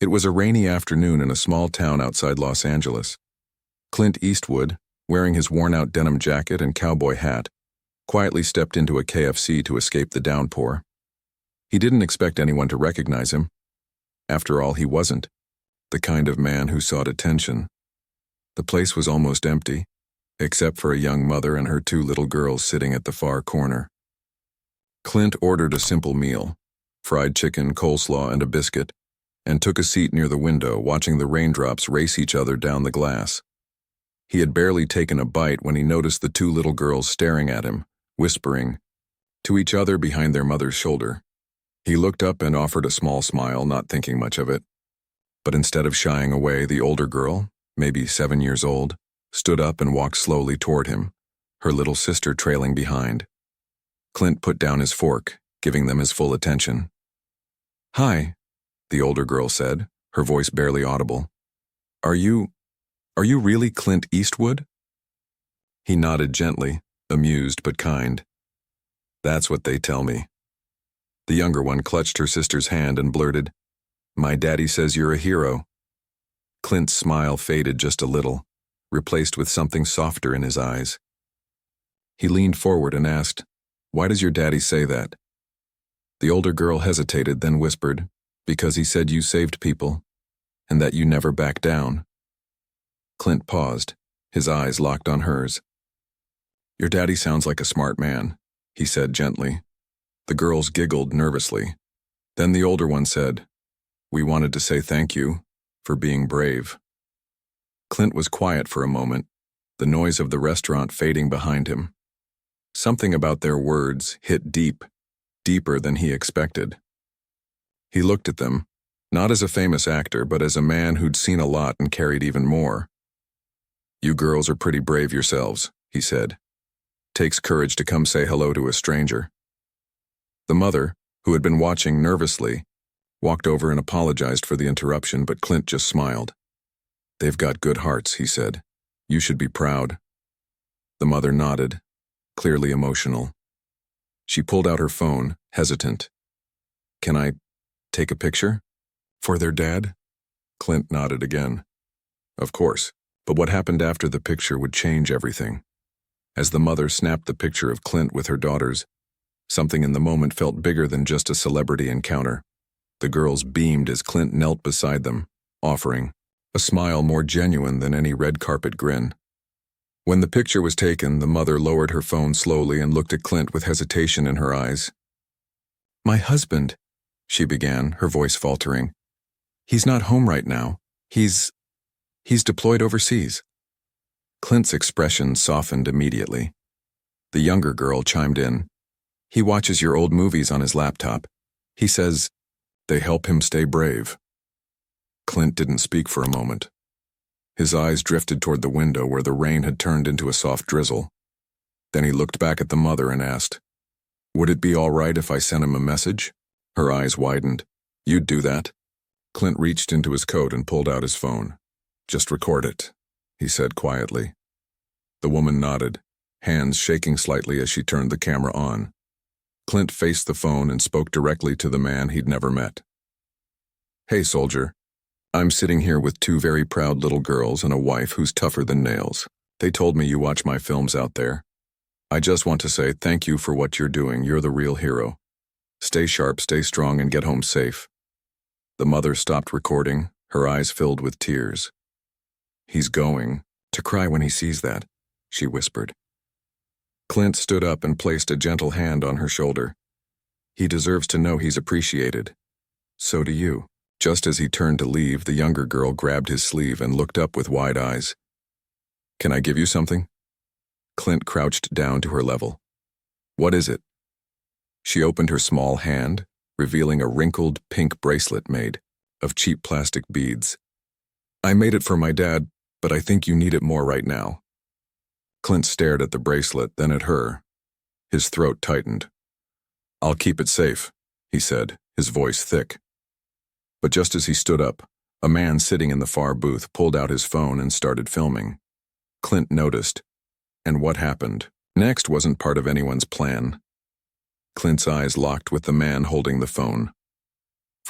It was a rainy afternoon in a small town outside Los Angeles. Clint Eastwood, wearing his worn-out denim jacket and cowboy hat, quietly stepped into a KFC to escape the downpour. He didn't expect anyone to recognize him. After all, he wasn't the kind of man who sought attention. The place was almost empty, except for a young mother and her two little girls sitting at the far corner. Clint ordered a simple meal, fried chicken, coleslaw, and a biscuit, and took a seat near the window, watching the raindrops race each other down the glass. He had barely taken a bite when he noticed the two little girls staring at him, whispering to each other behind their mother's shoulder. He looked up and offered a small smile, not thinking much of it. But instead of shying away, the older girl, maybe 7 years old, stood up and walked slowly toward him, her little sister trailing behind. Clint put down his fork, giving them his full attention. "Hi," the older girl said, her voice barely audible. Are you really Clint Eastwood?" He nodded gently, amused but kind. "That's what they tell me." The younger one clutched her sister's hand and blurted, "My daddy says you're a hero." Clint's smile faded just a little, replaced with something softer in his eyes. He leaned forward and asked, "Why does your daddy say that?" The older girl hesitated, then whispered, "Because he said you saved people, and that you never back down." Clint paused, his eyes locked on hers. "Your daddy sounds like a smart man," he said gently. The girls giggled nervously. Then the older one said, "We wanted to say thank you for being brave." Clint was quiet for a moment, the noise of the restaurant fading behind him. Something about their words hit deep, deeper than he expected. He looked at them, not as a famous actor, but as a man who'd seen a lot and carried even more. "You girls are pretty brave yourselves," he said. "Takes courage to come say hello to a stranger." The mother, who had been watching nervously, walked over and apologized for the interruption, but Clint just smiled. "They've got good hearts," he said. "You should be proud." The mother nodded, clearly emotional. She pulled out her phone, hesitant. "Can I take a picture? For their dad?" Clint nodded again. "Of course, but what happened after the picture would change everything." As the mother snapped the picture of Clint with her daughters, something in the moment felt bigger than just a celebrity encounter. The girls beamed as Clint knelt beside them, offering a smile more genuine than any red carpet grin. When the picture was taken, the mother lowered her phone slowly and looked at Clint with hesitation in her eyes. "My husband," she began, her voice faltering. "He's not home right now. He's deployed overseas." Clint's expression softened immediately. The younger girl chimed in. "He watches your old movies on his laptop. He says they help him stay brave." Clint didn't speak for a moment. His eyes drifted toward the window where the rain had turned into a soft drizzle. Then he looked back at the mother and asked, "Would it be all right if I sent him a message?" Her eyes widened. "You'd do that?" Clint reached into his coat and pulled out his phone. "Just record it," he said quietly. The woman nodded, hands shaking slightly as she turned the camera on. Clint faced the phone and spoke directly to the man he'd never met. "Hey, soldier. I'm sitting here with two very proud little girls and a wife who's tougher than nails. They told me you watch my films out there. I just want to say thank you for what you're doing. You're the real hero. Stay sharp, stay strong, and get home safe." The mother stopped recording, her eyes filled with tears. "He's going to cry when he sees that," she whispered. Clint stood up and placed a gentle hand on her shoulder. "He deserves to know he's appreciated. So do you." Just as he turned to leave, the younger girl grabbed his sleeve and looked up with wide eyes. "Can I give you something?" Clint crouched down to her level. "What is it?" She opened her small hand, revealing a wrinkled pink bracelet made of cheap plastic beads. "I made it for my dad, but I think you need it more right now." Clint stared at the bracelet, then at her. His throat tightened. "I'll keep it safe," he said, his voice thick. But just as he stood up, a man sitting in the far booth pulled out his phone and started filming. Clint noticed, and what happened next wasn't part of anyone's plan. Clint's eyes locked with the man holding the phone.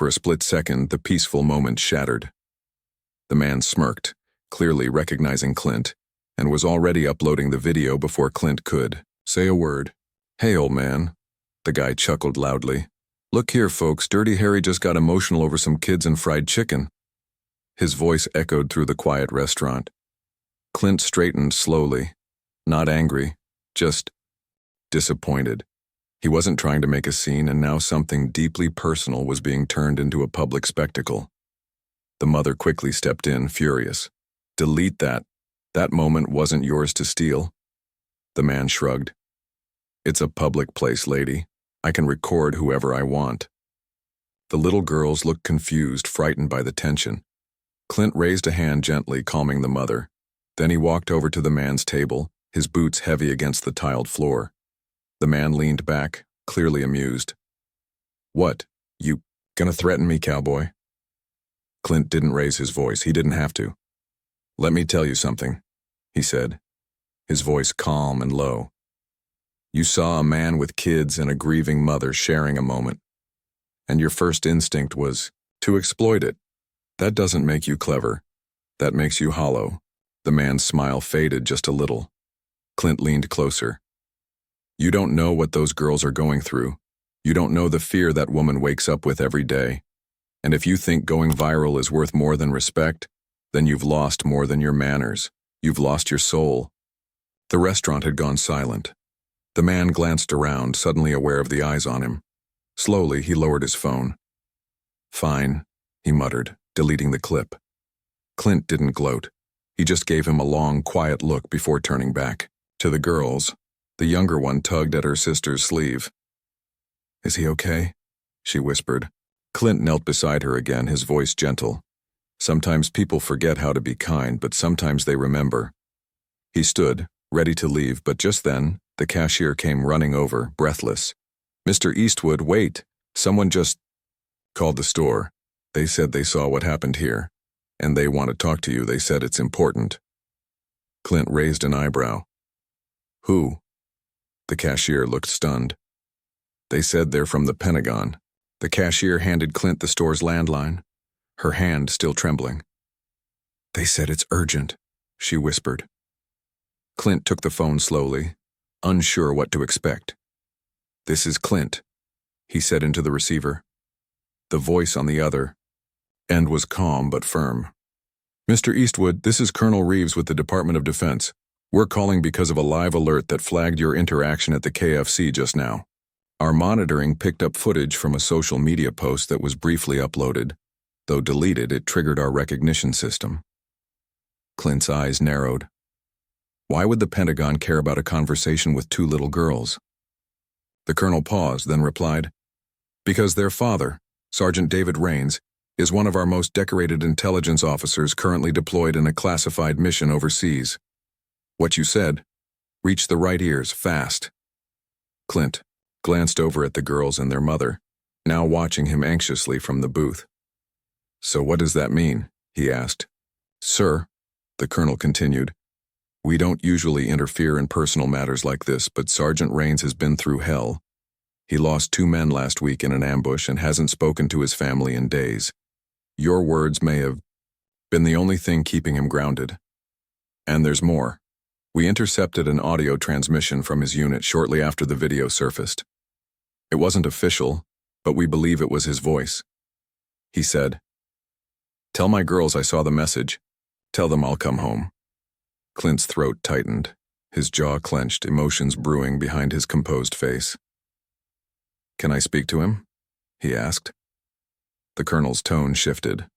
For a split second, the peaceful moment shattered. The man smirked, clearly recognizing Clint, and was already uploading the video before Clint could say a word. "Hey, old man," the guy chuckled loudly. "Look here, folks, Dirty Harry just got emotional over some kids and fried chicken." His voice echoed through the quiet restaurant. Clint straightened slowly, not angry, just disappointed. He wasn't trying to make a scene, and now something deeply personal was being turned into a public spectacle. The mother quickly stepped in, furious. "Delete that. That moment wasn't yours to steal." The man shrugged. "It's a public place, lady. I can record whoever I want." The little girls looked confused, frightened by the tension. Clint raised a hand gently, calming the mother. Then he walked over to the man's table, his boots heavy against the tiled floor. The man leaned back, clearly amused. "What, you gonna threaten me, cowboy?" Clint didn't raise his voice. He didn't have to. "Let me tell you something," he said, his voice calm and low. "You saw a man with kids and a grieving mother sharing a moment, and your first instinct was to exploit it. That doesn't make you clever. That makes you hollow." The man's smile faded just a little. Clint leaned closer. "You don't know what those girls are going through. You don't know the fear that woman wakes up with every day. And if you think going viral is worth more than respect, then you've lost more than your manners. You've lost your soul." The restaurant had gone silent. The man glanced around, suddenly aware of the eyes on him. Slowly, he lowered his phone. "Fine," he muttered, deleting the clip. Clint didn't gloat. He just gave him a long, quiet look before turning back. To the girls, the younger one tugged at her sister's sleeve. "Is he okay?" she whispered. Clint knelt beside her again, his voice gentle. Sometimes people forget how to be kind, but sometimes they remember. He stood, ready to leave, but just then, the cashier came running over, breathless. "Mr. Eastwood, wait! Someone just called the store. They said they saw what happened here, and they want to talk to you. They said it's important." Clint raised an eyebrow. "Who?" The cashier looked stunned. "They said they're from the Pentagon." The cashier handed Clint the store's landline, her hand still trembling. "They said it's urgent," she whispered. Clint took the phone slowly, unsure what to expect. "This is Clint," he said into the receiver. The voice on the other end was calm but firm. "Mr. Eastwood, this is Colonel Reeves with the Department of Defense. We're calling because of a live alert that flagged your interaction at the KFC just now. Our monitoring picked up footage from a social media post that was briefly uploaded. Though deleted, it triggered our recognition system." Clint's eyes narrowed. Why would the Pentagon care about a conversation with two little girls? The colonel paused, then replied, "Because their father, Sergeant David Rains, is one of our most decorated intelligence officers currently deployed in a classified mission overseas. What you said reached the right ears fast." Clint glanced over at the girls and their mother, now watching him anxiously from the booth. "So what does that mean?" he asked. "Sir," the colonel continued, "we don't usually interfere in personal matters like this, but Sergeant Rains has been through hell. He lost 2 men last week in an ambush and hasn't spoken to his family in days. Your words may have been the only thing keeping him grounded. And there's more. We intercepted an audio transmission from his unit shortly after the video surfaced. It wasn't official, but we believe it was his voice. He said, 'Tell my girls I saw the message. Tell them I'll come home.'" Clint's throat tightened, his jaw clenched, emotions brewing behind his composed face. "Can I speak to him?" he asked. The colonel's tone shifted.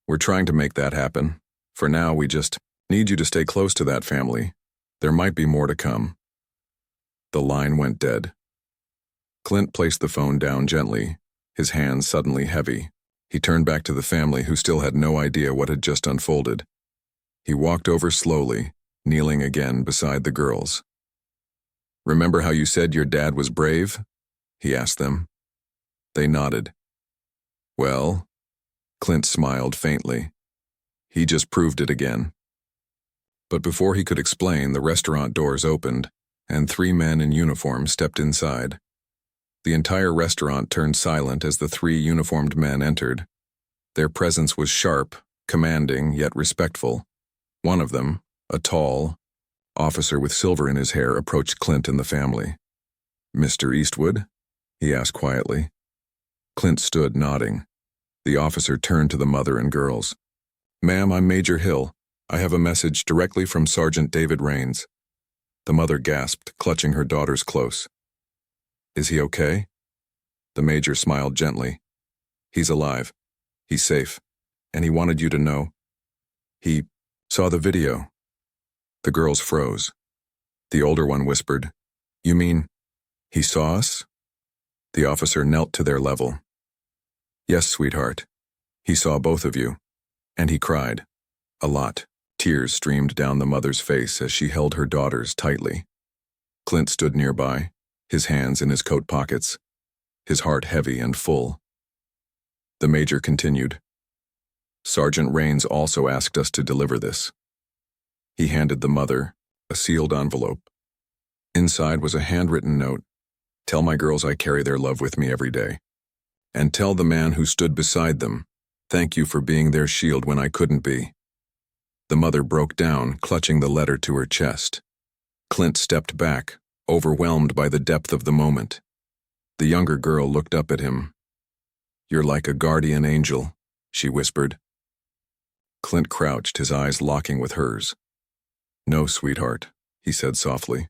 "We're trying to make that happen. For now, we just need you to stay close to that family. There might be more to come." The line went dead. Clint placed the phone down gently, his hands suddenly heavy. He turned back to the family, who still had no idea what had just unfolded. He walked over slowly, kneeling again beside the girls. "Remember how you said your dad was brave?" he asked them. They nodded. "Well," Clint smiled faintly, "he just proved it again." But before he could explain, the restaurant doors opened, and 3 men in uniform stepped inside. The entire restaurant turned silent as the three uniformed men entered. Their presence was sharp, commanding, yet respectful. One of them, a tall officer with silver in his hair, approached Clint and the family. "Mr. Eastwood?" he asked quietly. Clint stood, nodding. The officer turned to the mother and girls. "Ma'am, I'm Major Hill. I have a message directly from Sergeant David Rains." The mother gasped, clutching her daughters close. "Is he okay?" The major smiled gently. "He's alive. He's safe. And he wanted you to know. He saw the video." The girls froze. The older one whispered, "You mean he saw us?" The officer knelt to their level. "Yes, sweetheart. He saw both of you. And he cried. A lot." Tears streamed down the mother's face as she held her daughters tightly. Clint stood nearby, his hands in his coat pockets, his heart heavy and full. The major continued. "Sergeant Rains also asked us to deliver this." He handed the mother a sealed envelope. Inside was a handwritten note. "Tell my girls I carry their love with me every day. And tell the man who stood beside them, thank you for being their shield when I couldn't be." The mother broke down, clutching the letter to her chest. Clint stepped back, overwhelmed by the depth of the moment. The younger girl looked up at him. "You're like a guardian angel," she whispered. Clint crouched, his eyes locking with hers. "No, sweetheart," he said softly.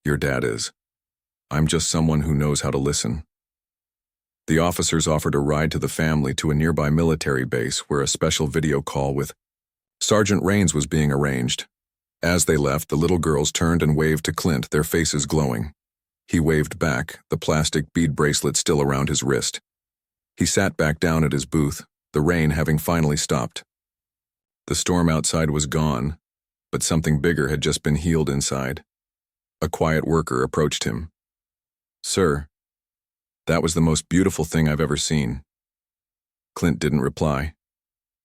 "Your dad is. I'm just someone who knows how to listen." The officers offered a ride to the family to a nearby military base where a special video call with Sergeant Rains was being arranged. As they left, the little girls turned and waved to Clint, their faces glowing. He waved back, the plastic bead bracelet still around his wrist. He sat back down at his booth, the rain having finally stopped. The storm outside was gone, but something bigger had just been healed inside. A quiet worker approached him. "Sir, that was the most beautiful thing I've ever seen." Clint didn't reply.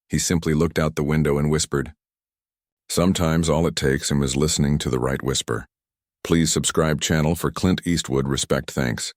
He simply looked out the window and whispered, "Sometimes all it takes is listening to the right whisper." Please subscribe channel for Clint Eastwood. Respect, thanks.